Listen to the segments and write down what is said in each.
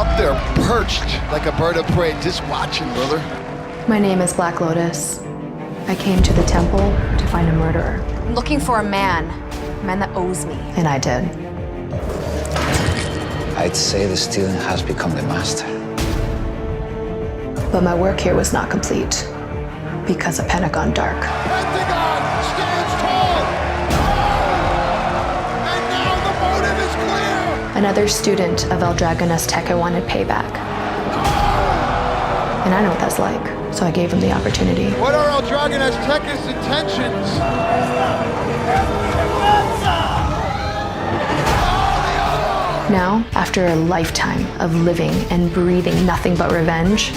up there, perched like a bird of prey, just watching, brother. My name is Black Lotus. I came to the temple to find a murderer. I'm looking for a man that owes me. And I did. I'd say the student has become the master. But my work here was not complete because of Pentagon Dark. Pentagon stands tall! And now the motive is clear! Another student of AZTEC wanted payback. And I know what that's like, so I gave him the opportunity. What are AZTEC's intentions? Now, after a lifetime of living and breathing nothing but revenge,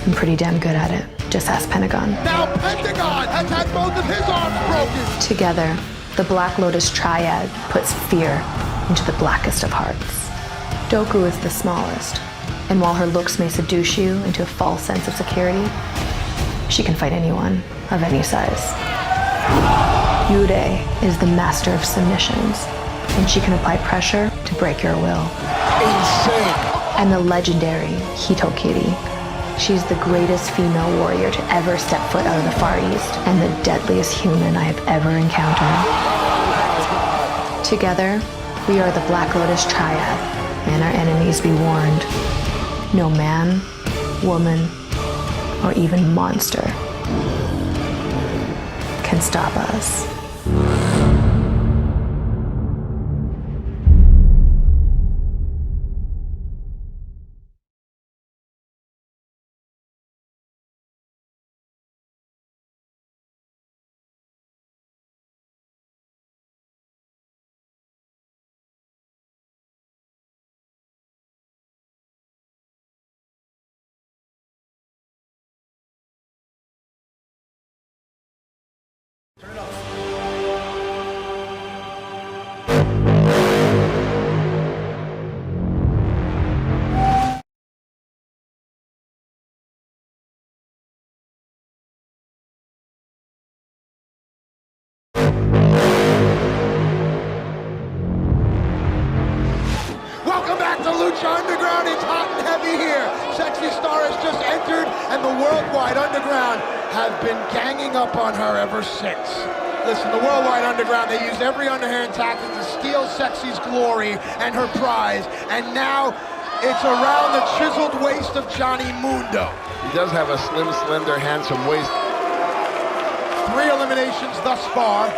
I'm pretty damn good at it. Just ask Pentagon. Now Pentagon has had both of his arms broken! Together, the Black Lotus Triad puts fear into the blackest of hearts. Doku is the smallest, and while her looks may seduce you into a false sense of security, she can fight anyone of any size. Yurei is the master of submissions, and she can apply pressure to break your will. Insane! And the legendary Hitokiri. She's the greatest female warrior to ever step foot out of the Far East, and the deadliest human I have ever encountered. Together, we are the Black Lotus Triad, and our enemies be warned. No man, woman, or even monster can stop us. Welcome back to Lucha Underground. It's hot and heavy here. Sexy Star has just entered, and the Worldwide Underground have been ganging up on her ever since. Listen, the Worldwide Underground, they use every underhand tactic to steal Sexy's glory and her prize, and now it's around the chiseled waist of Johnny Mundo. He does have a slim, slender, handsome waist. 3 eliminations thus far.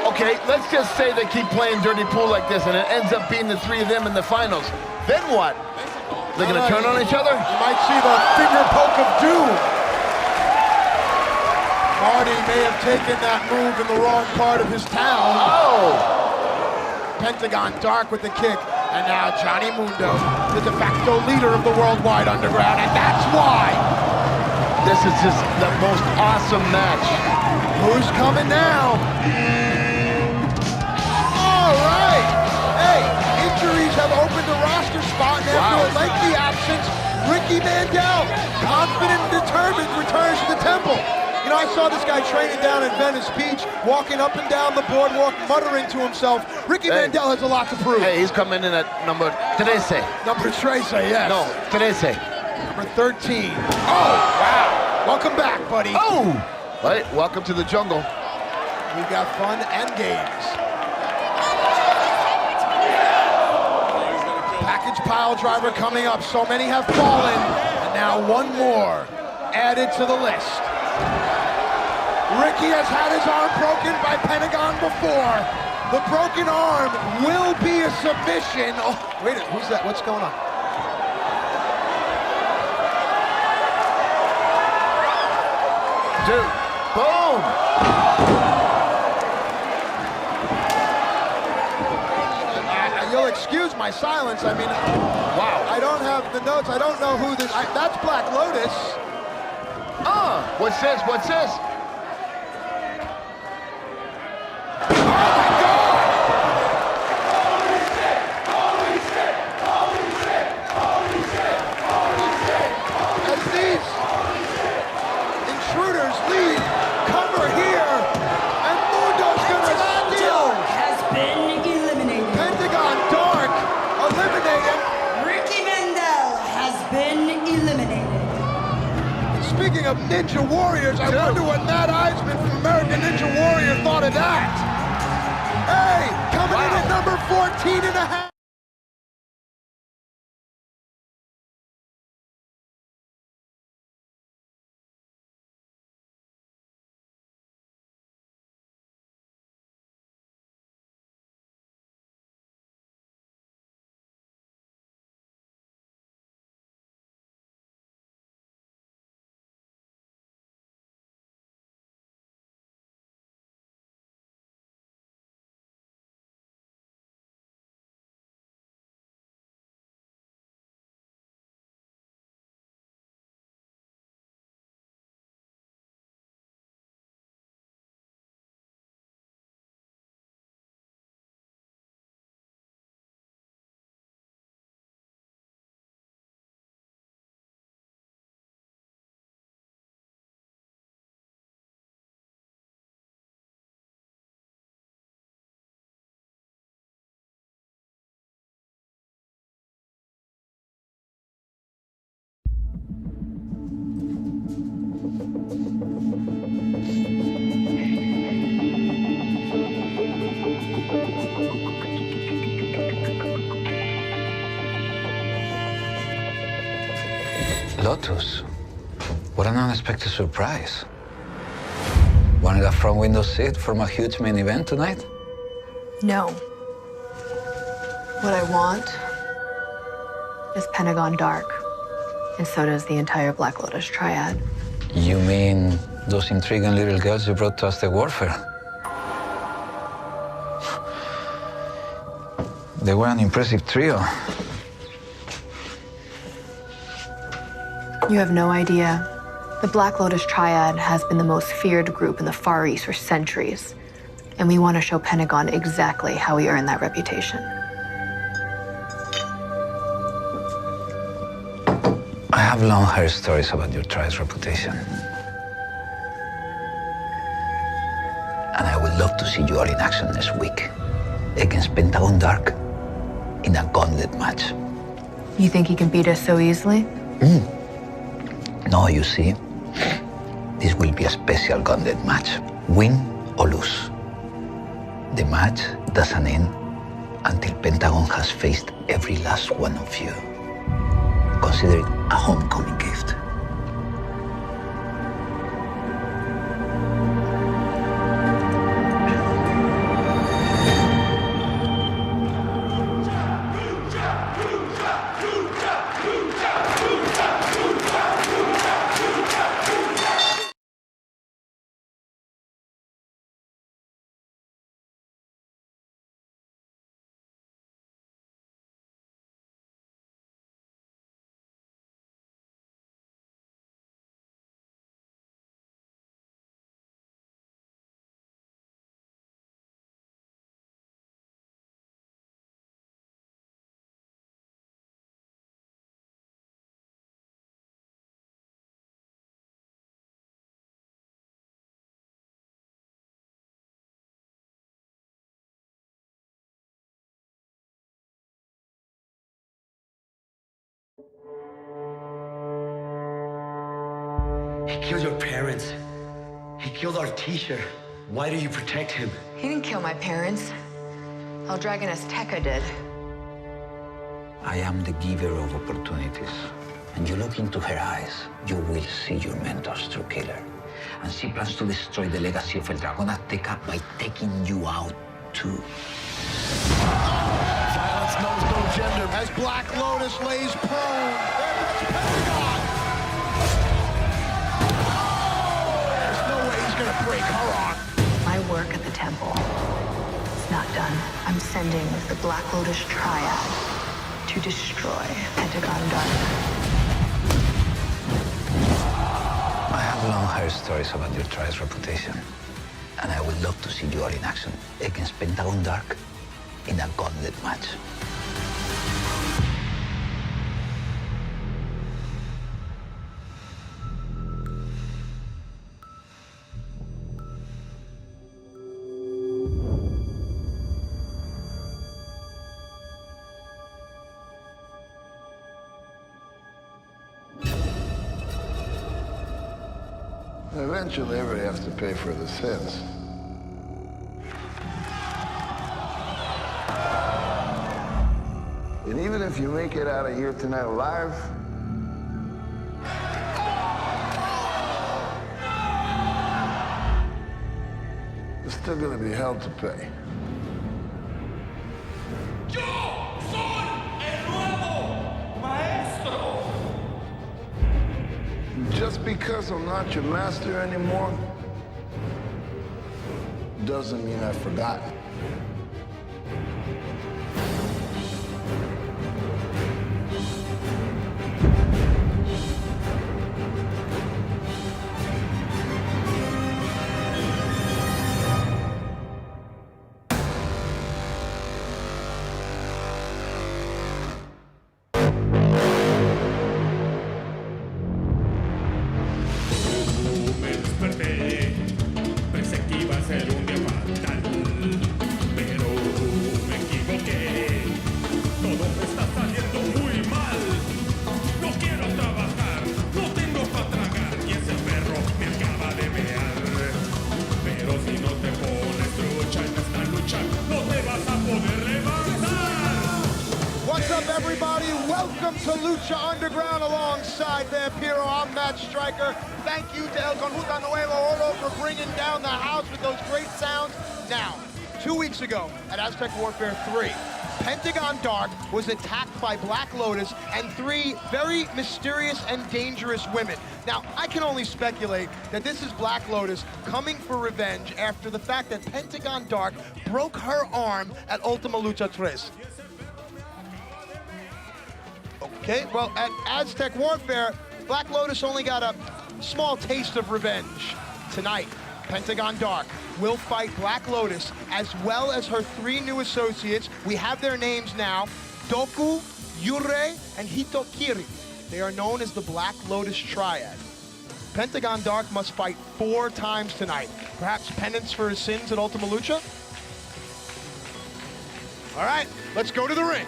Okay, let's just say they keep playing dirty pool like this and it ends up being the 3 of them in the finals. Then what? They're gonna turn on each other? You might see the finger poke of doom. Marty may have taken that move in the wrong part of his town. Oh! Pentagon Dark with the kick. And now Johnny Mundo, the de facto leader of the Worldwide Underground, and that's why this is just the most awesome match. Who's coming now? All right. Hey, injuries have opened a roster spot, and after a lengthy absence, Ricky Mandel, confident and determined, returns to the temple. You know, I saw this guy training down in Venice Beach, walking up and down the boardwalk, muttering to himself. Ricky Mandel has a lot to prove. Hey, he's coming in at number 13. Number 13, yes. No, 13. Number 13. Oh, wow. Welcome back, buddy. Oh! Right, welcome to the jungle. We've got fun and games. Package pile driver coming up. So many have fallen, and now one more added to the list. Ricky has had his arm broken by Pentagon before. The broken arm will be a submission. Oh, wait a minute, who's that? What's going on? Dude, boom! You'll excuse my silence. I mean, wow. I don't have the notes. I don't know who this. That's Black Lotus. What's this? What's this? speaking of Ninja Warriors, I wonder what Matt Eisman from American Ninja Warrior thought of that. Hey, coming in at number 14 and a half. Lotus, what an unexpected surprise. Wanted a front window seat from a huge main event tonight? No. What I want is Pentagon Dark, and so does the entire Black Lotus Triad. You mean those intriguing little girls you brought to AZTEC Warfare? They were an impressive trio. You have no idea. The Black Lotus Triad has been the most feared group in the Far East for centuries, and we want to show Pentagon exactly how we earned that reputation. I have long heard stories about your tribe's reputation. And I would love to see you all in action next week against Pentagon Dark in a gauntlet match. You think he can beat us so easily? No, you see, this will be a special gauntlet match. Win or lose. The match doesn't end until Pentagon has faced every last one of you. Consider it a homecoming gift. He killed your parents. He killed our teacher. Why do you protect him? He didn't kill my parents. El Dragon Azteca did. I am the giver of opportunities. And you look into her eyes, you will see your mentor's true killer. And she plans to destroy the legacy of El Dragon Azteca by taking you out too. Violence knows no gender as Black Lotus lays prone. There's Pentagon. There's no way he's gonna break her arm. My work at the temple is not done. I'm sending the Black Lotus Triad to destroy Pentagon Dark. I have long heard stories about your tribe's reputation. And I would love to see you all in action against Pentagon Dark in a gauntlet match. Eventually, everybody has to pay for the sins. And even if you make it out of here tonight alive, there's still gonna be hell to pay. Yo soy el nuevo maestro. Just because I'm not your master anymore, doesn't mean I've forgotten. To Lucha Underground alongside Vampiro. I'm Matt Stryker. Thank you to El Conjunto Nuevo Oro for bringing down the house with those great sounds. Now, 2 weeks ago at AZTEC Warfare 3, Pentagon Dark was attacked by Black Lotus and 3 very mysterious and dangerous women. Now, I can only speculate that this is Black Lotus coming for revenge after the fact that Pentagon Dark broke her arm at Ultima Lucha 3. Okay, well, at AZTEC Warfare, Black Lotus only got a small taste of revenge. Tonight, Pentagon Dark will fight Black Lotus as well as her 3 new associates. We have their names now, Doku, Yurei, and Hitokiri. They are known as the Black Lotus Triad. Pentagon Dark must fight 4 times tonight. Perhaps penance for his sins at Ultima Lucha? All right, let's go to the ring.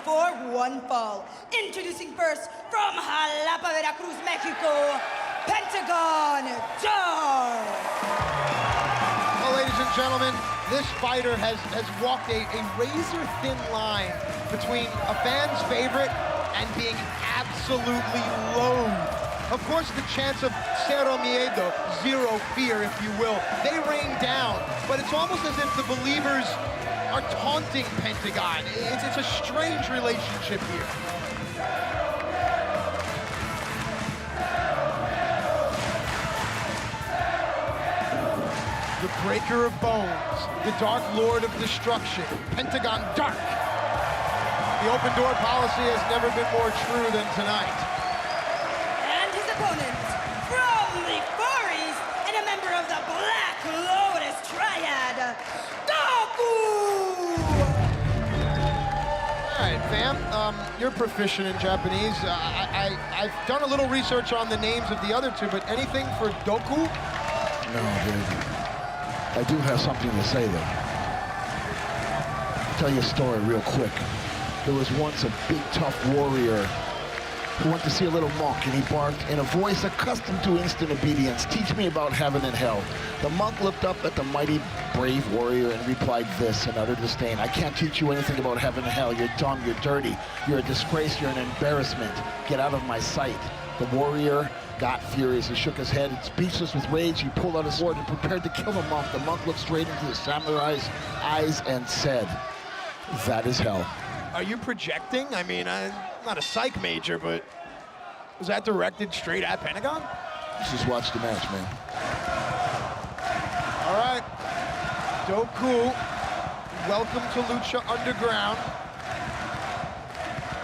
For one fall. Introducing first from Jalapa, Veracruz, Mexico, Pentagon Dark. Well, ladies and gentlemen, this fighter has walked a razor-thin line between a fan's favorite and being absolutely loathed. Of course, the chants of Cero Miedo, zero fear, if you will, they rain down, but it's almost as if the believers are taunting Pentagon. It's a strange relationship here. The Breaker of Bones, the Dark Lord of Destruction, Pentagon Dark. The open door policy has never been more true than tonight. And his opponent, from the Far East, and a member of the Black Lotus Triad, Doku! All right, fam, you're proficient in Japanese. I've done a little research on the names of the other 2, but anything for Doku? No, dude. I do have something to say, though. I'll tell you a story real quick. There was once a big, tough warrior who went to see a little monk, and he barked in a voice accustomed to instant obedience, "Teach me about heaven and hell." The monk looked up at the mighty, brave warrior and replied this in utter disdain: "I can't teach you anything about heaven and hell. You're dumb, you're dirty, you're a disgrace, you're an embarrassment. Get out of my sight." The warrior got furious. He shook his head, and speechless with rage, he pulled out his sword and prepared to kill the monk. The monk looked straight into the samurai's eyes and said, "That is hell." Are you projecting? I mean, I'm not a psych major, but was that directed straight at Pentagon? Just watch the match, man. All right, Doku, welcome to Lucha Underground.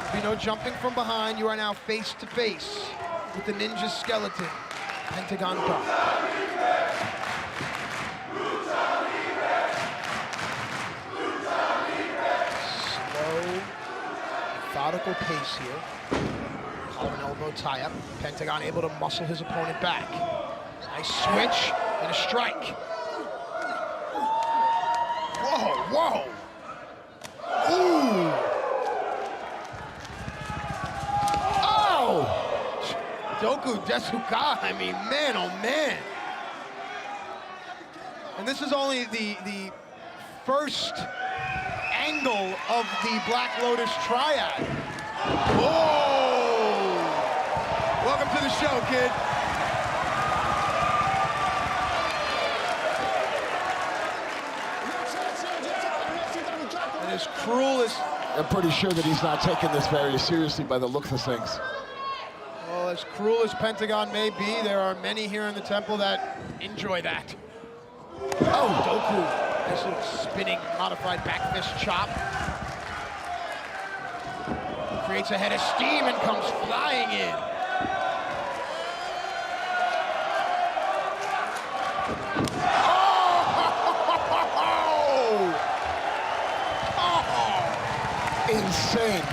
There'll be no jumping from behind. You are now face to face with the ninja skeleton, Pentagon Dark. Methodical pace here. Collar and elbow tie-up. Pentagon able to muscle his opponent back. Nice switch and a strike. Whoa, whoa. Ooh. Doku Desuka, I mean, man, oh man. And this is only the first angle of the Black Lotus Triad. Whoa! Welcome to the show, kid. And as cruel as... I'm pretty sure that he's not taking this very seriously by the look of things. Well, as cruel as Pentagon may be, there are many here in the temple that enjoy that. Oh, Doku. Nice little spinning, modified back fist chop. Creates a head of steam and comes flying in. Insane.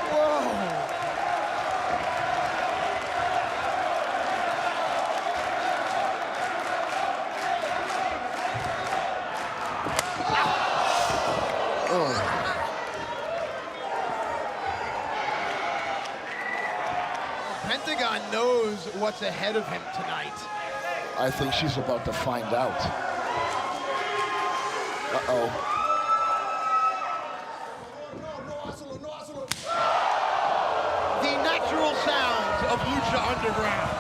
Whoa. Pentagon knows what's ahead of him tonight. I think she's about to find out. Uh-oh. The natural sounds of Lucha Underground.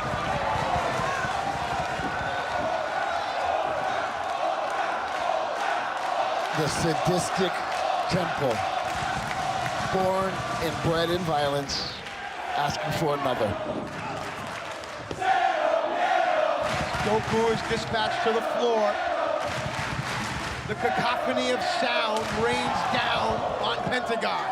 The sadistic temple. Born and bred in violence, asking for another. Doku is dispatched to the floor. The cacophony of sound rains down on Pentagon.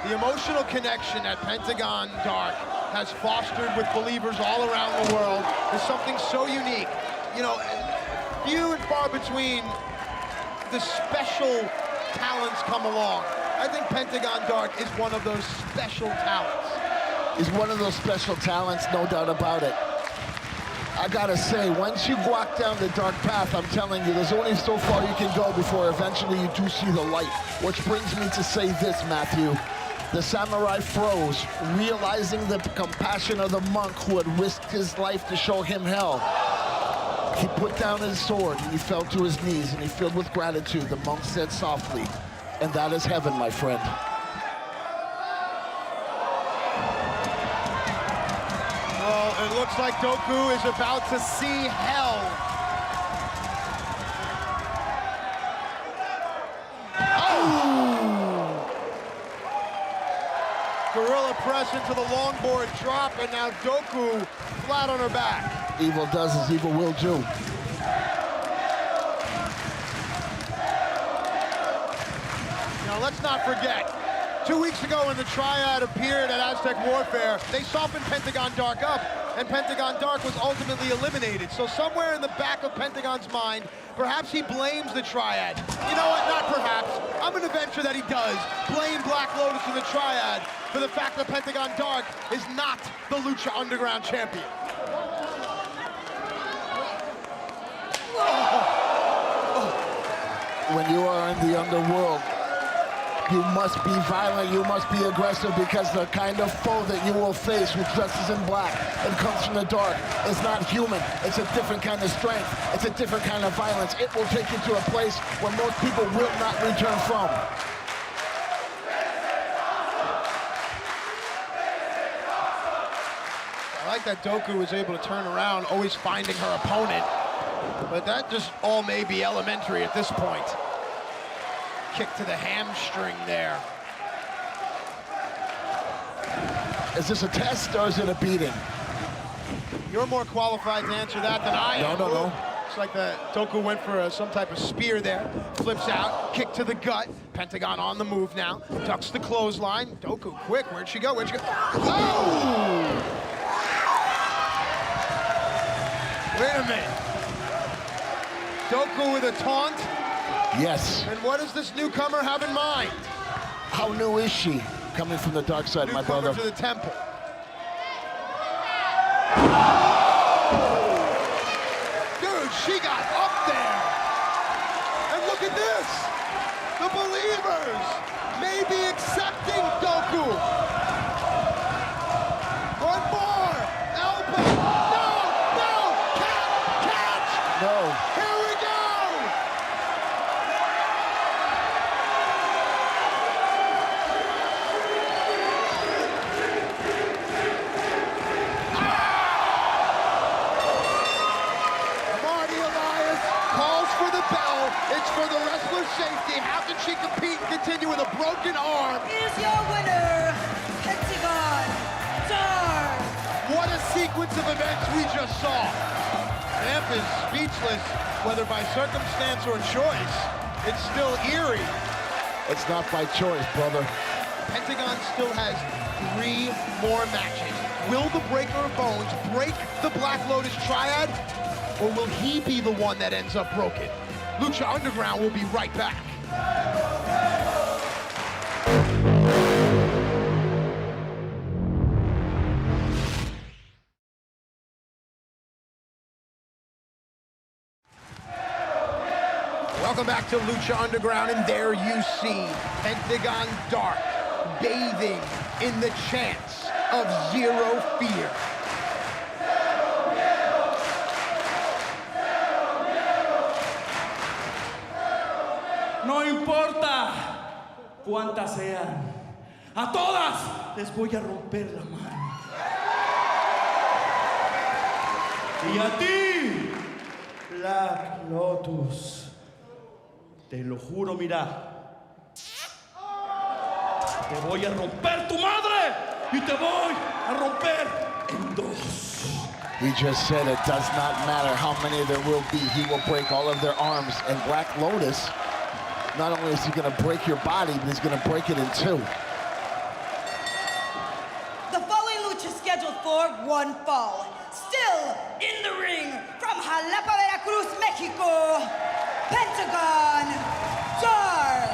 The emotional connection that Pentagon Dark has fostered with believers all around the world is something so unique. You know, few and far between the special talents come along. I think Pentagon Dark is one of those special talents. He's one of those special talents, no doubt about it. I gotta say, once you walk down the dark path, I'm telling you, there's only so far you can go before eventually you do see the light. Which brings me to say this, Matthew. The samurai froze, realizing the compassion of the monk who had risked his life to show him hell. He put down his sword and he fell to his knees and he filled with gratitude. The monk said softly, and that is heaven, my friend. Well, it looks like Doku is about to see hell. Oh! Gorilla press into the longboard drop, and now Doku flat on her back. Evil does as evil will do. Now, let's not forget, 2 weeks ago when the Triad appeared at AZTEC Warfare, they softened Pentagon Dark up, and Pentagon Dark was ultimately eliminated. So somewhere in the back of Pentagon's mind, perhaps he blames the Triad. You know what, not perhaps. I'm gonna venture that he does blame Black Lotus and the Triad for the fact that Pentagon Dark is not the Lucha Underground champion. When you are in the underworld, you must be violent, you must be aggressive, because the kind of foe that you will face who dresses in black and comes from the dark is not human. It's a different kind of strength. It's a different kind of violence. It will take you to a place where most people will not return from. I like that Doku was able to turn around, always finding her opponent, but that just all may be elementary at this point. Kick to the hamstring there. Is this a test or is it a beating? You're more qualified to answer that than I am. No. It's like the Doku went for some type of spear there. Flips out, kick to the gut. Pentagon on the move now. Ducks the clothesline. Doku quick, where'd she go? Oh! Wait a minute. Doku with a taunt. Yes. And what does this newcomer have in mind? How new is she? Coming from the dark side, my brother. Newcomer to the temple. Dude, she got up there. And look at this. The believers may be broken arm. Is your winner, Pentagon Dark. What a sequence of events we just saw. Vamp is speechless, whether by circumstance or choice. It's still eerie. It's not by choice, brother. Pentagon still has 3 more matches. Will the Breaker of Bones break the Black Lotus Triad, or will he be the one that ends up broken? Lucha Underground will be right back. Welcome back to Lucha Underground, and there you see Pentagon Dark bathing in the chants of zero fear. No importa cuántas sean, a todas les voy a romper la mano. Y a ti, Black Lotus, te lo juro, mira, te voy a romper tu madre y te voy a romper en 2. He just said it does not matter how many there will be. He will break all of their arms. And Black Lotus, not only is he going to break your body, but he's going to break it in 2. The following lucha is scheduled for 1 fall. Still in the ring from Jalapa, Veracruz, Mexico, Pentagon Dark.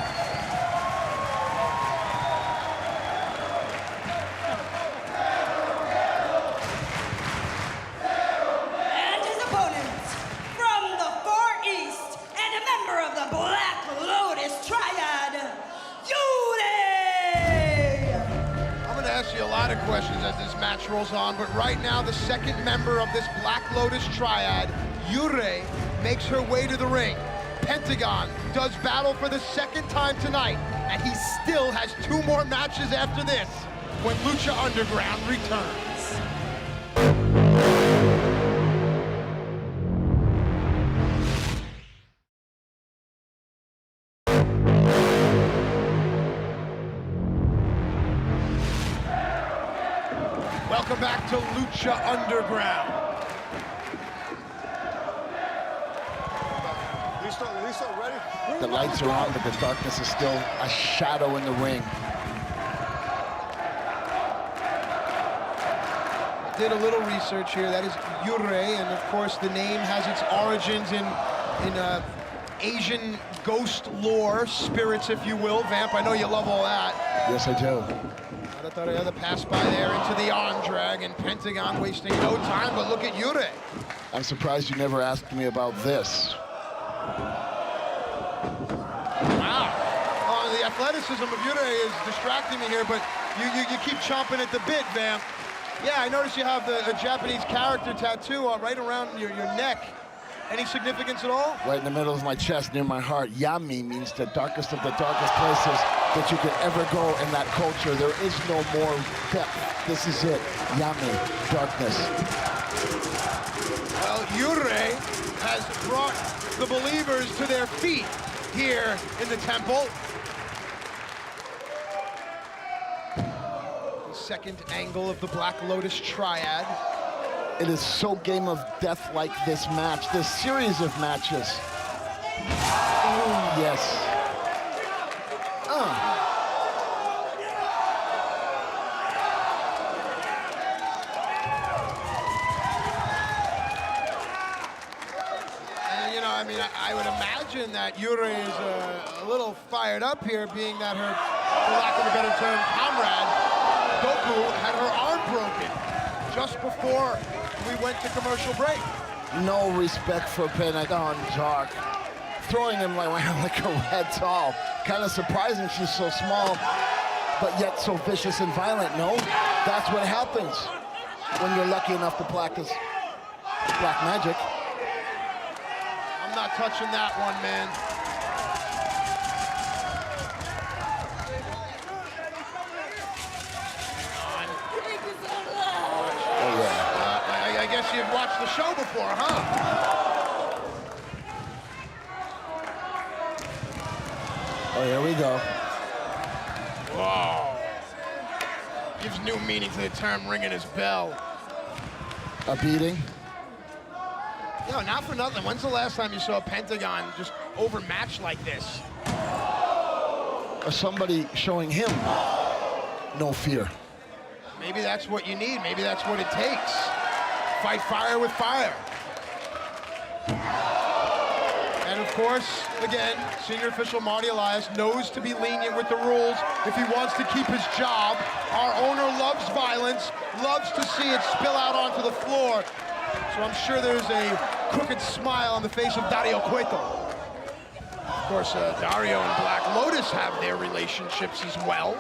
And his opponent from the Far East and a member of the Black Lotus Triad, I'm going to ask you a lot of questions as this match rolls on, but right now the second member of this Black Lotus Triad, Yurei, makes her way to the ring. Pentagon does battle for the 2nd time tonight, and he still has 2 more matches after this when Lucha Underground returns. Welcome back to Lucha Underground. The lights are on, but the darkness is still a shadow in the ring. Did a little research here. That is Yurei, and of course the name has its origins in Asian ghost lore, spirits, if you will. Vamp, I know you love all that. Yes, I do. I thought I'd pass by there into the arm drag, and Pentagon wasting no time, but look at Yurei. I'm surprised you never asked me about this. Wow. The athleticism of Yurei is distracting me here, but you keep chomping at the bit, Vamp. Yeah, I noticed you have a Japanese character tattoo right around your neck. Any significance at all? Right in the middle of my chest, near my heart. Yami means the darkest of the darkest places that you could ever go in that culture. There is no more depth. This is it. Yami, darkness. Well, Yurei has brought the believers to their feet here in the temple. The 2nd angle of the Black Lotus Triad. It is so game of death like this match, this series of matches. Oh, yes. And, you know, I mean, I would imagine that Yurei is a little fired up here, being that her, for lack of a better term, comrade, Goku, had her arm broken just before we went to commercial break. No respect for Pentagon Dark. Throwing him around like a red doll. Kind of surprising she's so small, but yet so vicious and violent, no? That's what happens when you're lucky enough to practice black magic. I'm not touching that one, man. I guess you've watched the show before, huh? Oh, here we go. Oh. Gives new meaning to the term ringing his bell. A beating. Yo, not for nothing. When's the last time you saw Pentagon just overmatched like this? Or somebody showing him no fear. Maybe that's what you need. Maybe that's what it takes. Fight fire with fire. And of course, again, senior official Marty Elias knows to be lenient with the rules if he wants to keep his job. Our owner loves violence, loves to see it spill out onto the floor. So I'm sure there's a crooked smile on the face of Dario Cueto. Of course, Dario and Black Lotus have their relationships as well.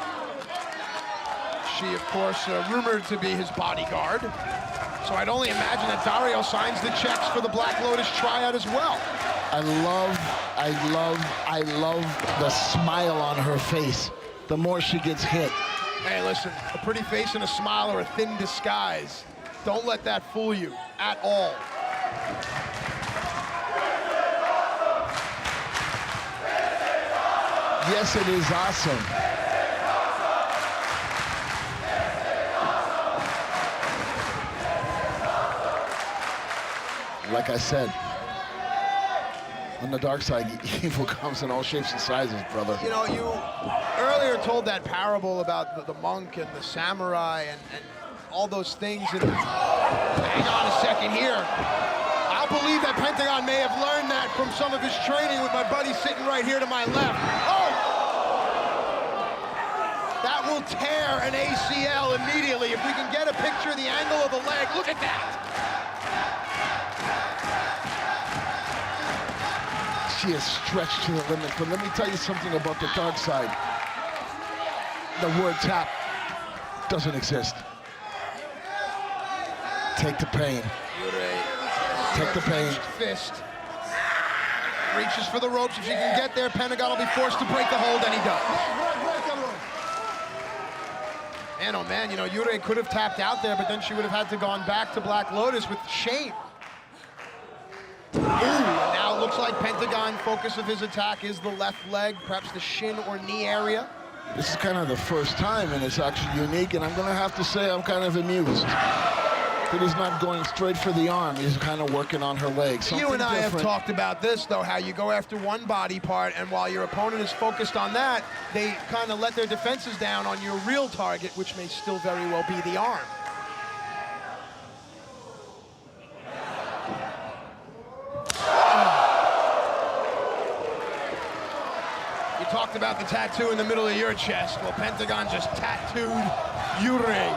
She, of course, rumored to be his bodyguard. So I'd only imagine that Dario signs the checks for the Black Lotus Triad as well. I love the smile on her face the more she gets hit. Hey, listen, a pretty face and a smile are a thin disguise. Don't let that fool you at all. Yes, it is awesome. Like I said, on the dark side, evil comes in all shapes and sizes, brother. You know, you earlier told that parable about the monk and the samurai and all those things. And hang on a second here. I'll believe that Pentagon may have learned that from some of his training with my buddy sitting right here to my left. Oh! That will tear an ACL immediately. If we can get a picture of the angle of the leg, look at that. She is stretched to the limit, but let me tell you something about the dark side. The word tap doesn't exist. Take the pain. Take the pain. Fist. Reaches for the ropes. If she can get there, Pentagon will be forced to break the hold, and he does. Man, oh man, you know, Yurei could have tapped out there, but then she would have had to gone back to Black Lotus with shame. Ooh, and now it looks like Pentagon focus of his attack is the left leg, perhaps the shin or knee area. This is kind of the first time, and it's actually unique, and I'm gonna have to say I'm kind of amused that he's not going straight for the arm. He's kind of working on her leg. You and I different. have talked about this, though, how you go after one body part, and while your opponent is focused on that, they kind of let their defenses down on your real target, which may still very well be the arm. You talked about the tattoo in the middle of your chest. Well, Pentagon just tattooed Yurei.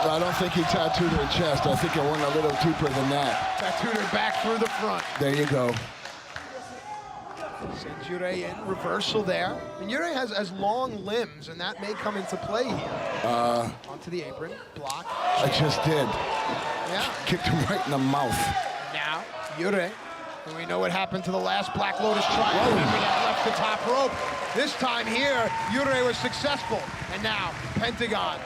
I don't think he tattooed her chest. I think it went a little deeper than that. Tattooed her back through the front. There you go. Sends Yurei in, reversal there. And Yurei has long limbs, and that may come into play here. Onto the apron, block. I just did. Yeah. Kicked him right in the mouth. Now, Yurei. And we know what happened to the last Black Lotus Triad. Remember that left the top rope. This time here, Yurei was successful. And now, Pentagon.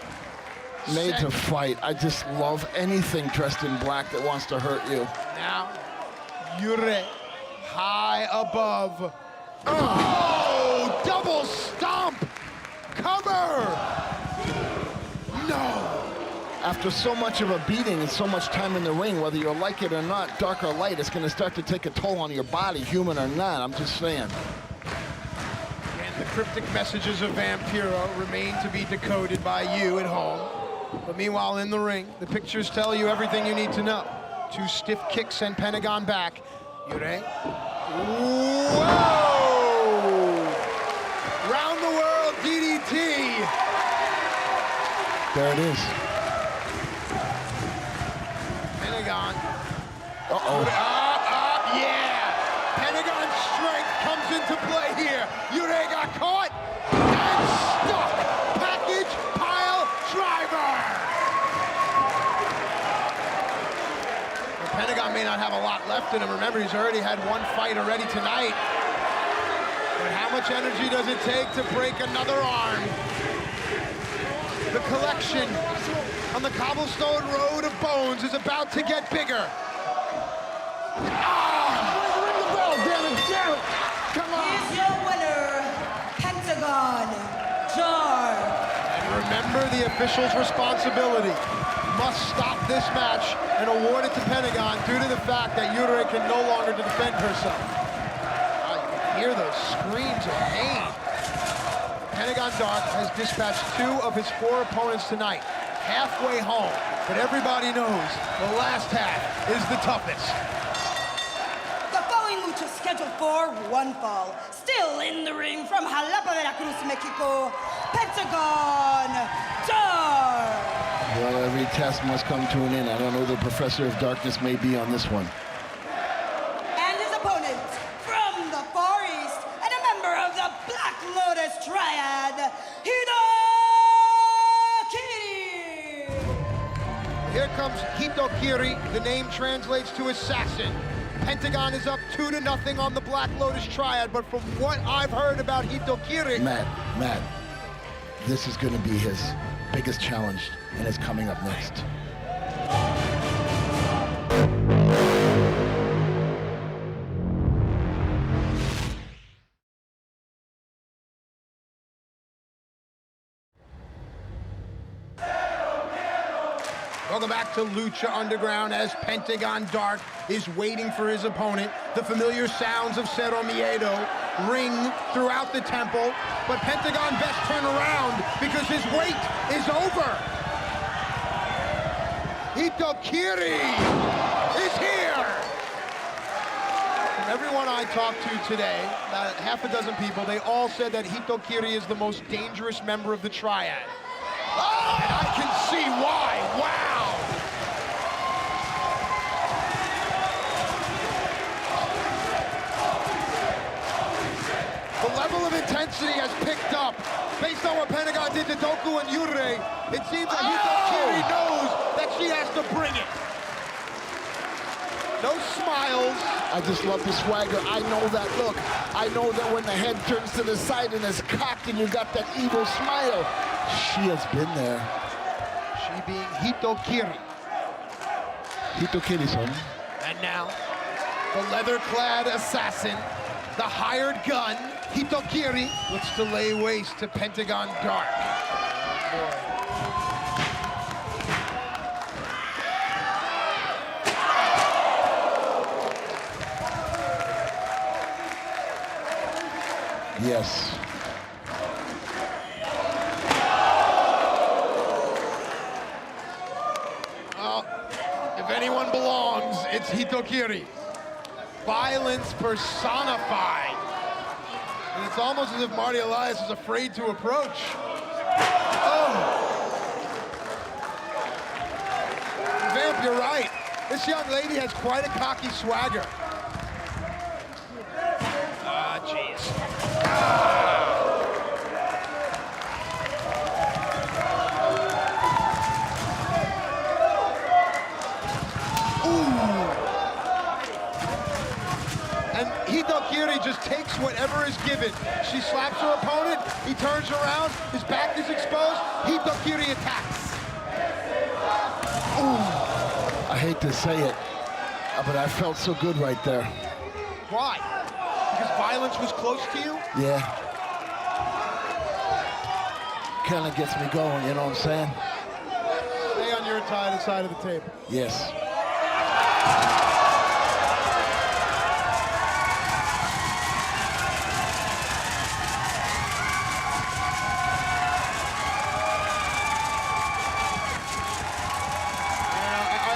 Made to fight. I just love anything dressed in black that wants to hurt you. Now, Yurei, high above. Oh, double stomp. Cover. No. After so much of a beating and so much time in the ring, whether you like it or not, dark or light, it's going to start to take a toll on your body, human or not. I'm just saying. And the cryptic messages of Vampiro remain to be decoded by you at home. But meanwhile, in the ring, the pictures tell you everything you need to know. 2 stiff kicks send Pentagon back. Yurei. Whoa! Round the world DDT. There it is. Pentagon. Uh-oh. Yeah! Pentagon's strength comes into play here. Yurei got caught and stuck. Package pile driver. Well, Pentagon may not have a lot left in him. Remember, he's already had one fight already tonight. But how much energy does it take to break another arm? The collection on the cobblestone road of bones is about to get bigger. Ring the bell, damn it. Come on. Here's your winner, Pentagon Dark Remember the official's responsibility. Must stop this match and award it to Pentagon due to the fact that Yurei can no longer defend herself. You can hear those screams of pain. Pentagon Dark has dispatched 2 of his 4 opponents tonight, halfway home, but everybody knows the last half is the toughest. The following lucha scheduled for one fall. Still in the ring from Jalapa, Veracruz, Mexico, Pentagon Dark. Well, every test must come to an end. I don't know who the Professor of Darkness may be on this one. And his opponent from the Far East and a member of the Black Lotus Triad, Hitokiri. Here comes Hitokiri. The name translates to assassin. Pentagon is up 2-0 on the Black Lotus Triad, but from what I've heard about Hitokiri... Matt, this is going to be his biggest challenge, and it's coming up next. Welcome back to Lucha Underground as Pentagon Dark is waiting for his opponent. The familiar sounds of Cero Miedo ring throughout the temple, but Pentagon best turn around because his wait is over. Hitokiri is here. From everyone I talked to today, about half a dozen people, they all said that Hitokiri is the most dangerous member of the Triad. Oh, and I can see why. Wow. The level of intensity has picked up. Based on what Pentagon did to Doku and Yurei, it seems that Hitokiri knows that she has to bring it. No smiles. I just love the swagger. I know that look. I know that when the head turns to the side and is cocked and you got that evil smile. She has been there. She being Hitokiri. Hitokiri-san. And now, the leather-clad assassin, the hired gun, Hitokiri, looks to lay waste to Pentagon Dark. Yes. If anyone belongs, it's Hitokiri. Violence personified. And it's almost as if Marty Elias is afraid to approach. Oh! Vamp, you're right. This young lady has quite a cocky swagger. Ah, jeez. And Hitokiri just takes whatever is given. She slaps her opponent, he turns around, his back is exposed, Hitokiri attacks. Ooh. I hate to say it, but I felt so good right there. Why? Because violence was close to you? Yeah. Kind of gets me going, you know what I'm saying? Stay on your side of the table. Yes.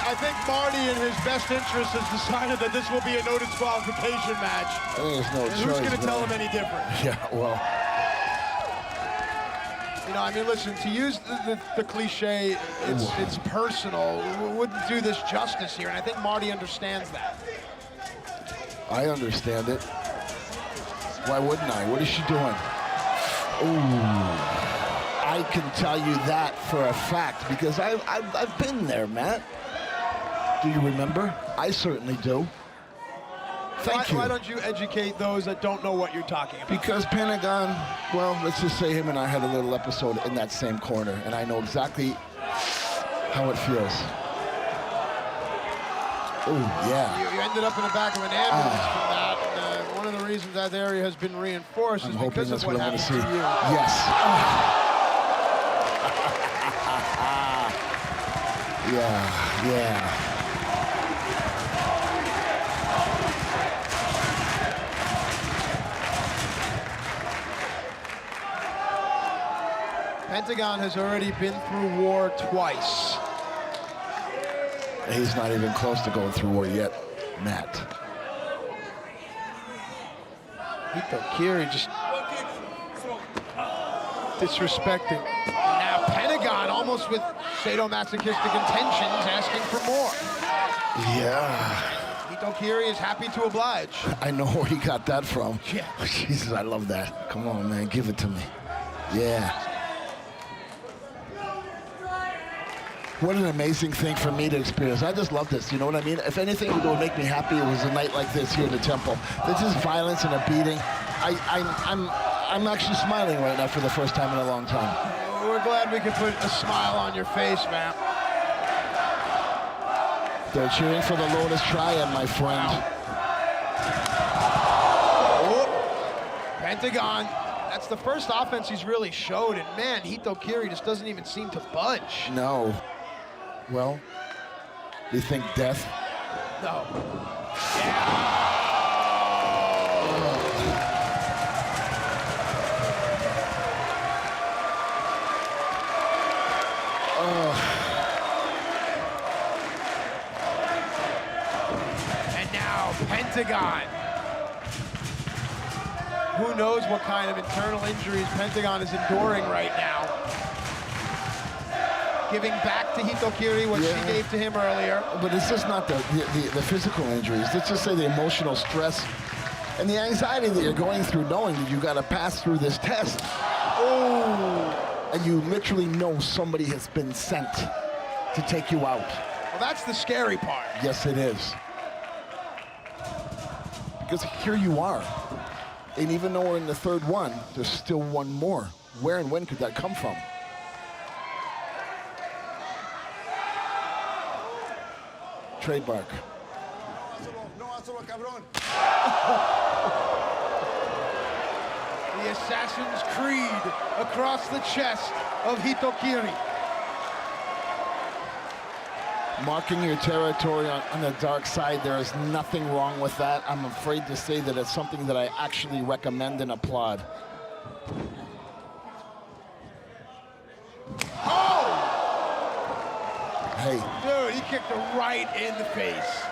I think Marty, in his best interest, has decided that this will be a no disqualification match. I think there's no choice. Who's going to tell him any different? Yeah, well. You know, I mean, listen, to use the cliche, it's personal, wouldn't do this justice here, and I think Marty understands that. I understand it. Why wouldn't I? What is she doing? Ooh. I can tell you that for a fact, because I've been there, Matt. Do you remember? I certainly do. Thank you. Why don't you educate those that don't know what you're talking about? Because Pentagon, well, let's just say him and I had a little episode in that same corner, and I know exactly how it feels. Oh, yeah. You ended up in the back of an ambulance from that, and one of the reasons that area has been reinforced is because of what happened to you. Yes. Yeah. Pentagon has already been through war twice. He's not even close to going through war yet, Matt. KAIRI just disrespecting. Now Pentagon almost with sadomasochistic intentions asking for more. Yeah. KAIRI is happy to oblige. I know where he got that from. Yeah. Jesus, I love that. Come on, man, give it to me. Yeah. What an amazing thing for me to experience. I just love this, you know what I mean? If anything would make me happy, it was a night like this here in the temple. There's just violence and a beating. I'm actually smiling right now for the first time in a long time. We're glad we could put a smile on your face, man. They're cheering for the Lotus Triad, my friend. Oh, Pentagon, that's the first offense he's really showed, and man, KAIRI just doesn't even seem to budge. No. Well, you think death? No. Yeah. And now Pentagon. Who knows what kind of internal injuries Pentagon is enduring right now. Giving back to KAIRI what she gave to him earlier. But it's just not the physical injuries. Let's just say the emotional stress and the anxiety that you're going through knowing that you got to pass through this test. Oh! And you literally know somebody has been sent to take you out. Well, that's the scary part. Yes, it is. Because here you are. And even though we're in the third one, there's still one more. Where and when could that come from? Trademark. The Assassin's Creed across the chest of KAIRI. Marking your territory on the dark side, there is nothing wrong with that. I'm afraid to say that it's something that I actually recommend and applaud. Oh! Hey. Dude, he kicked her right in the face.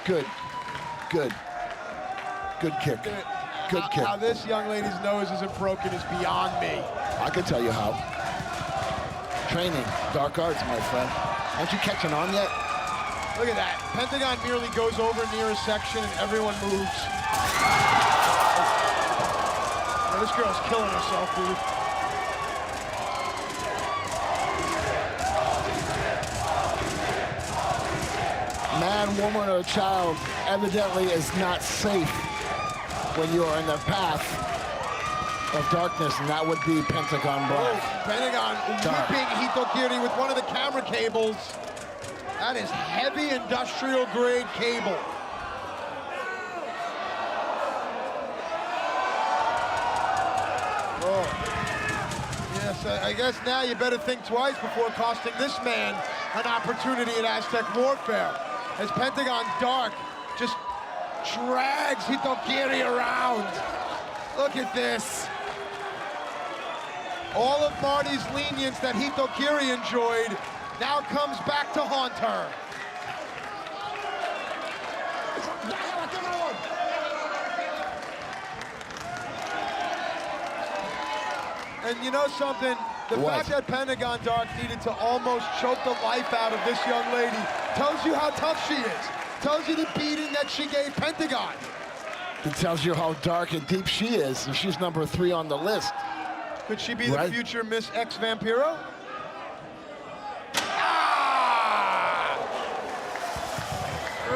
Good. Good. Good kick. Dude, Good kick. How this young lady's nose isn't broken is beyond me. I can tell you how. Training, dark arts, my friend. Aren't you catching on yet? Look at that. Pentagon merely goes over near a section and everyone moves. Oh, this girl's killing herself, dude. Man, woman, or child evidently is not safe when you are in the path of darkness, and that would be Pentagon Black. Oh, Pentagon whipping KAIRI with one of the camera cables. That is heavy industrial grade cable. Oh. Yes, I guess now you better think twice before costing this man an opportunity at AZTEC Warfare. As Pentagon Dark just drags KAIRI around. Look at this. All of Marty's lenience that KAIRI enjoyed now comes back to haunt her. And you know something? The fact that Pentagon Dark needed to almost choke the life out of this young lady tells you how tough she is. Tells you the beating that she gave Pentagon. It tells you how dark and deep she is. She's number 3 on the list. Could she be the future Miss X Vampiro? Ah!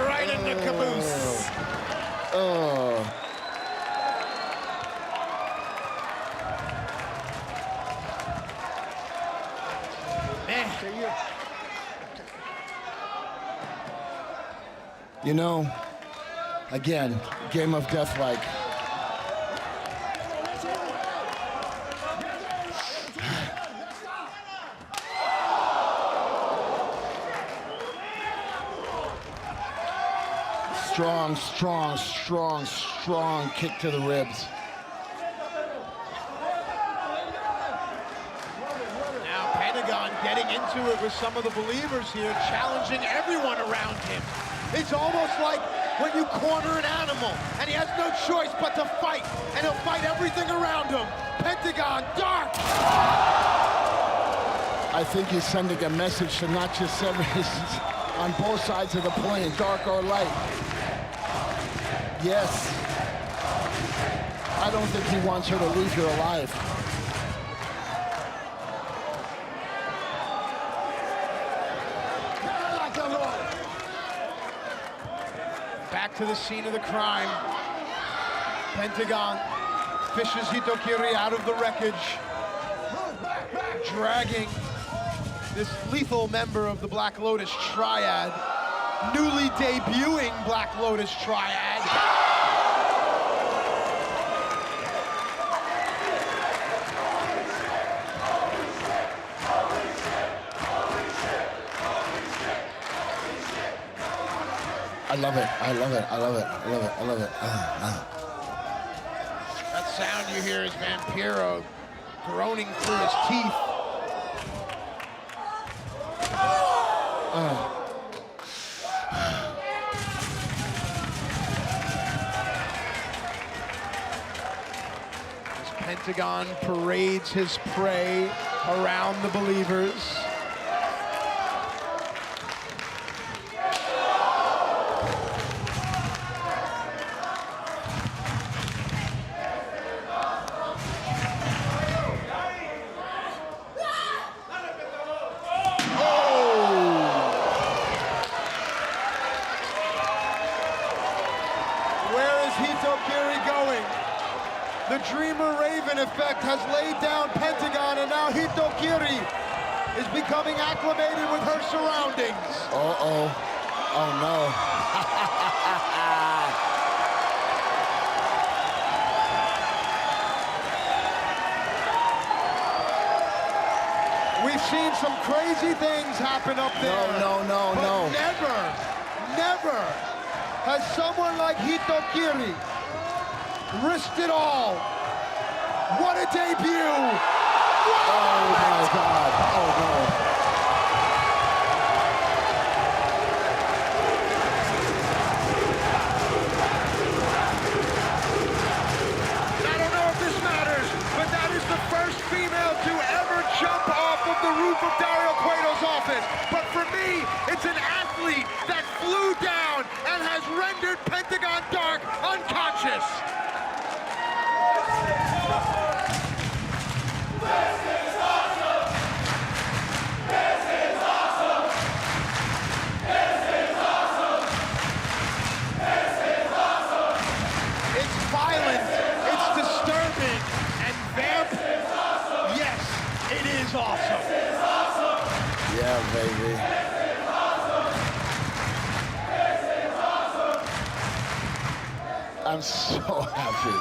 Right in the caboose. Oh. You know, again, game of death-like. strong, strong, strong, strong kick to the ribs. Now Pentagon getting into it with some of the believers here, challenging everyone around him. It's almost like when you corner an animal and he has no choice but to fight, and he'll fight everything around him. Pentagon, dark! I think he's sending a message to not just seven on both sides of the plane, dark or light. Yes. I don't think he wants her to leave here alive. Back to the scene of the crime. Pentagon fishes Hitokiri out of the wreckage, dragging this lethal member of the Black Lotus Triad, newly debuting Black Lotus Triad. I love it, I love it, I love it, I love it, I love it. That sound you hear is Vampiro groaning through his teeth. As Pentagon parades his prey around the believers. The Dreamer Raven effect has laid down Pentagon, and now Hitokiri is becoming acclimated with her surroundings. Uh-oh. Oh, no. We've seen some crazy things happen up there. No. But never has someone like Hitokiri risked it all. What a debut! What oh my God! Oh no! I don't know if this matters, but that is the first female to ever jump off of the roof of Dario Cueto's office. But for me, it's an athlete that flew down and has rendered Pentagon Dark unconscious. Awesome. Yeah, baby. I'm so happy.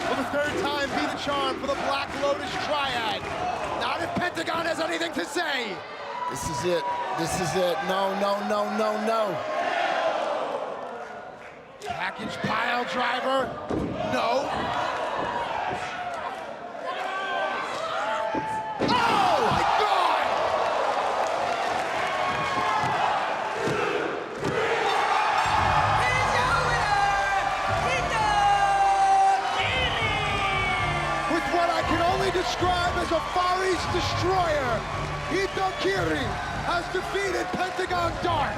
For the third time, be the charm for the Black Lotus Triad. Not if Pentagon has anything to say. This is it. This is it. No. Package pile driver. No. Oh my God! Here's your winner, Hitokiri! With what I can only describe as a Far East destroyer, Hitokiri has defeated Pentagon Dark.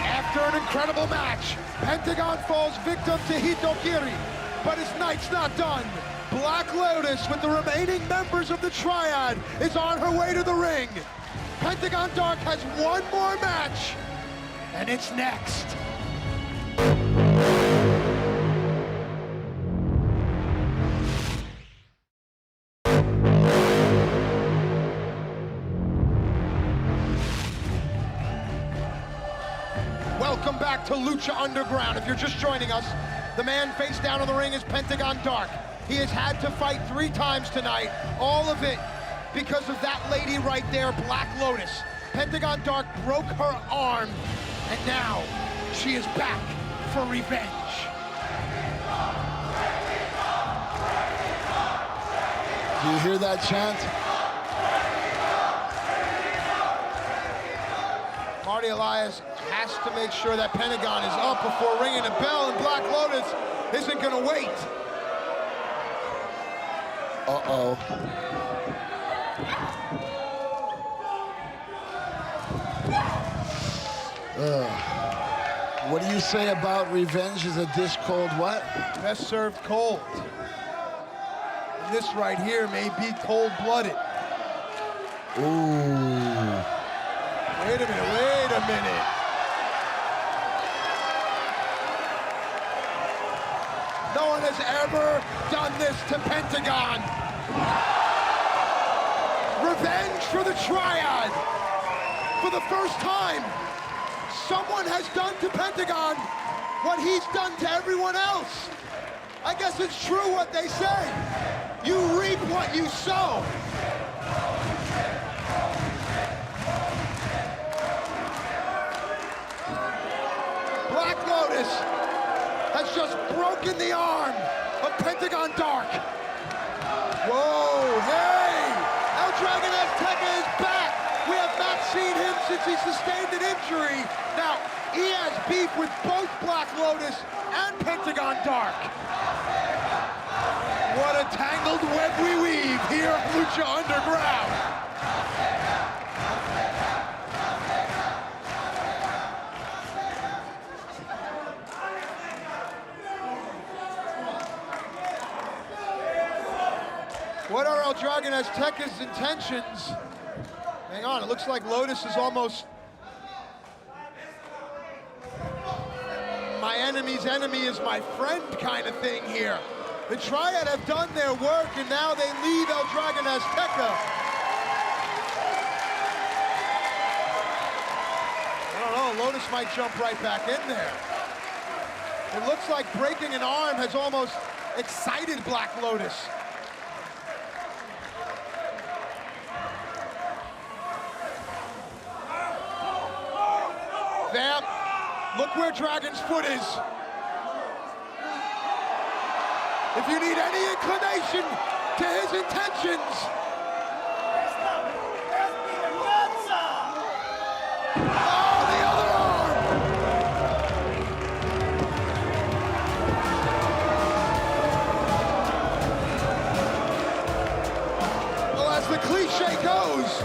After an incredible match, Pentagon falls victim to Hitokiri, but his night's not done. Black Lotus, with the remaining members of the Triad, is on her way to the ring. Pentagon Dark has one more match, and it's next. back to Lucha Underground. If you're just joining us, the man face down in the ring is Pentagon Dark. He has had to fight 3 times tonight, all of it because of that lady right there, Black Lotus. Pentagon Dark broke her arm, and now she is back for revenge. Do you hear that chant? Marty Elias has to make sure that Pentagon is up before ringing the bell, and Black Lotus isn't gonna wait. Uh-oh. What do you say about revenge is a dish called what? Best served cold. And this right here may be cold-blooded. Ooh. Wait a minute, wait a minute. No one has ever done this to Pentagon. Revenge for the Triad. For the first time, someone has done to Pentagon what he's done to everyone else. I guess it's true what they say. You reap what you sow. Black Lotus has just broken the arm of Pentagon Dark. Whoa, hey! El Dragon Azteca is back! We have not seen him since he sustained an injury. Now, he has beef with both Black Lotus and Pentagon Dark. What a tangled web we weave here at Lucha Underground. What are El Dragon Azteca's intentions? Hang on, it looks like Lotus is almost my enemy's enemy is my friend kind of thing here. The Triad have done their work, and now they leave El Dragon Azteca. I don't know, Lotus might jump right back in there. It looks like breaking an arm has almost excited Black Lotus. Vamp, look where Dragon's foot is. If you need any inclination to his intentions. Oh, the other arm! Well, as the cliche goes,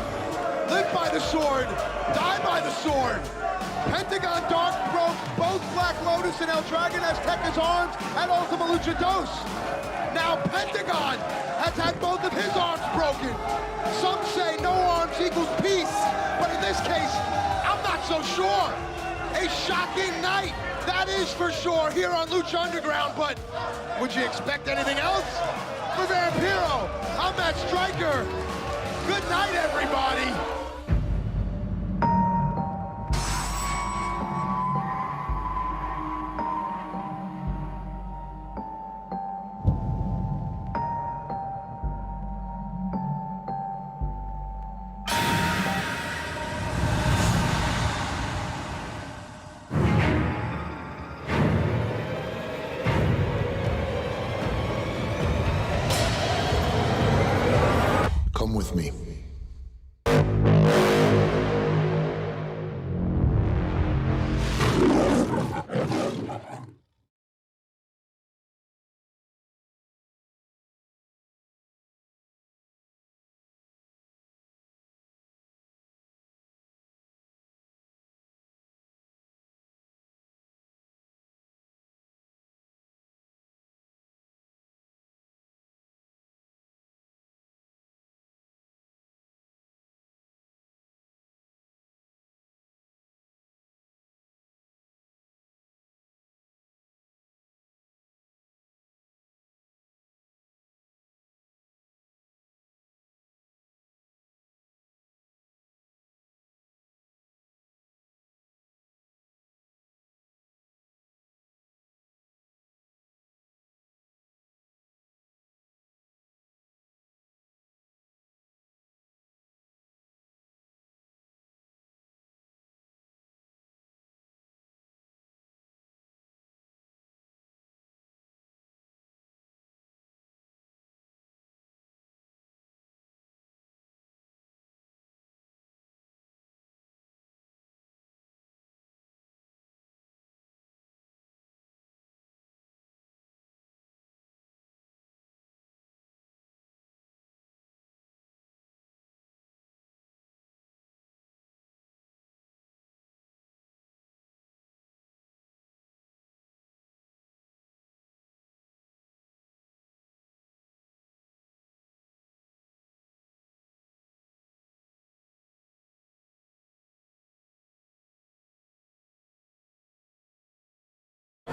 live by the sword, die by the sword. Pentagon Dark broke both Black Lotus and El Dragon Azteca's arms at Ultima Lucha 2. Now Pentagon has had both of his arms broken. Some say no arms equals peace, but in this case, I'm not so sure. A shocking night, that is for sure, here on Lucha Underground, but would you expect anything else? For Vampiro, I'm Matt Stryker. Good night, everybody. Come with me.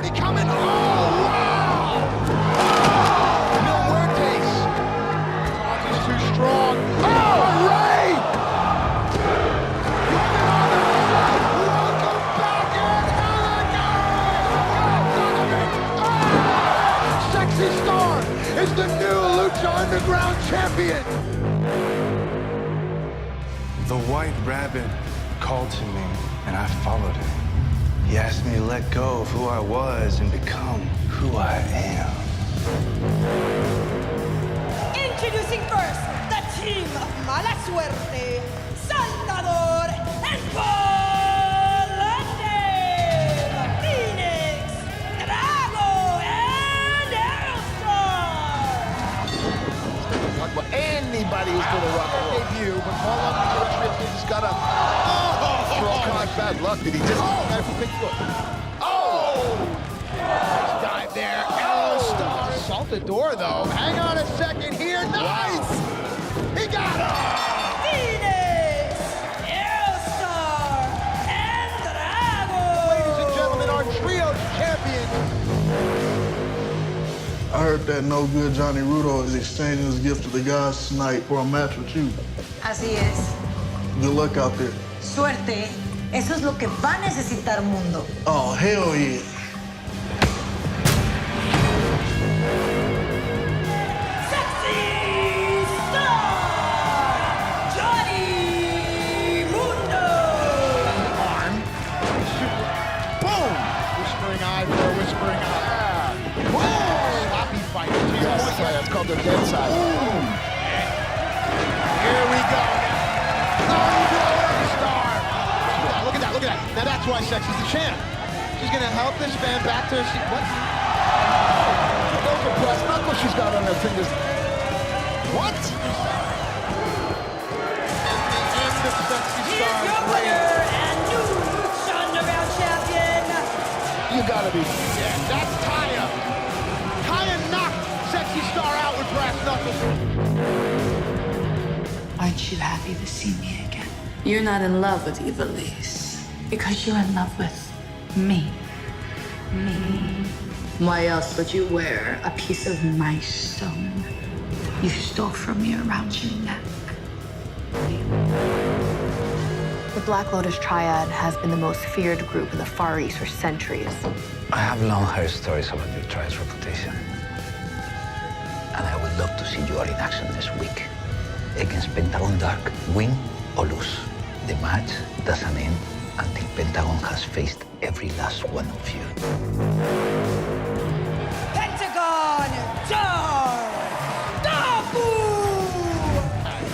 He coming. Oh, wow! Oh, no Muertes. Is too strong. Oh, Ray! Welcome back in hell. Sexy Star is the new Lucha Underground champion. The White Rabbit called to me, and I followed him. He asked me to let go of who I was and become who I am. Introducing first, the team of Mala Suerte, Salvador and Volante, Phoenix, Drago, and Aerostar. Talk about anybody who's going to rock and roll. Debut, but call up the Triad just got up. Throw card, bad luck. Did he just... Nice dive there. Aerostar. Salted door, though. Hang on a second here. Nice! He got him! Phoenix, Aerostar, and Drago. Ladies and gentlemen, our trio's champion. I heard that no good Johnny Rudo is exchanging his gift to the gods tonight for a match with you. Así es. Good luck out there. Suerte. Eso es lo que va a necesitar mundo. Oh, hell yeah. Sexy Star, Johnny Mundo. Arm. Boom! Whispering eye for a whispering eye. Boom! Sloppy fight. Yes, that's called the dead side. Boom! Here we go. Star. Look at that, look at that. Now that's why Sexy's the champ. She's gonna help this man back to her seat. What? Those are brass knuckles she's got on her fingers. What? And the end of Sexy He is your Star's winner reign. and new Lucha Underground champion. You gotta be... Yeah, that's Taya. Taya knocked Sexy Star out with brass knuckles. Aren't you happy to see me again? You're not in love with Ivelisse because you're in love with me. Me. Why else would you wear a piece of my stone you stole from me around your neck? The Black Lotus Triad has been the most feared group in the Far East for centuries. I have long heard stories about your tribe's reputation. And I would love to see you all in action this week. Against Pentagon Dark, win or lose. The match doesn't end until Pentagon has faced every last one of you. Pentagon Dark, Dabu.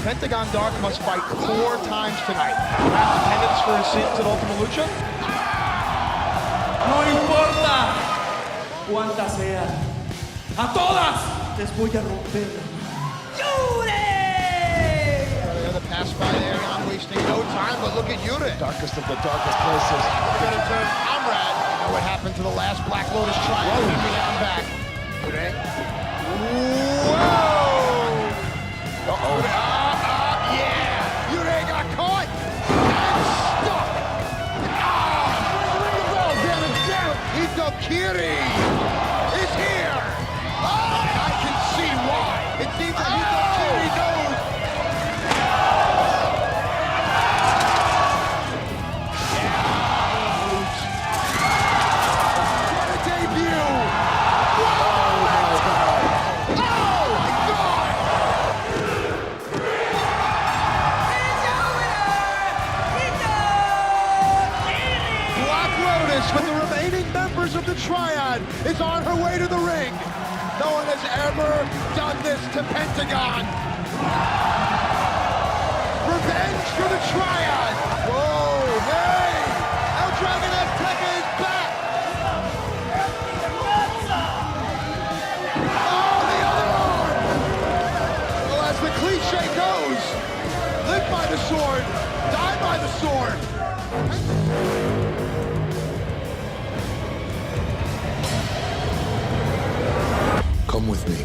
Pentagon Dark must fight 4 times tonight. Perhaps penance for his sins at Ultima Lucha? No importa cuántas sean. A todas les voy a romper. The pass by there, not wasting no time, but look at Yuri. Darkest of the darkest places. Gonna turn Comrade. You know what happened to the last Black Lotus Triad? Down back. Yuri. Whoa! Uh-oh. Yeah! Yuri got caught! And stuck! Ito Kiri is here! Oh, I can see why. It seems that Ito Kiri knows. With the remaining members of the Triad is on her way to the ring. No one has ever done this to Pentagon. Revenge for the Triad. Whoa, hey! El Dragon AZTEC is back. Oh, the other arm. Well, as the cliche goes, live by the sword, die by the sword. Come with me.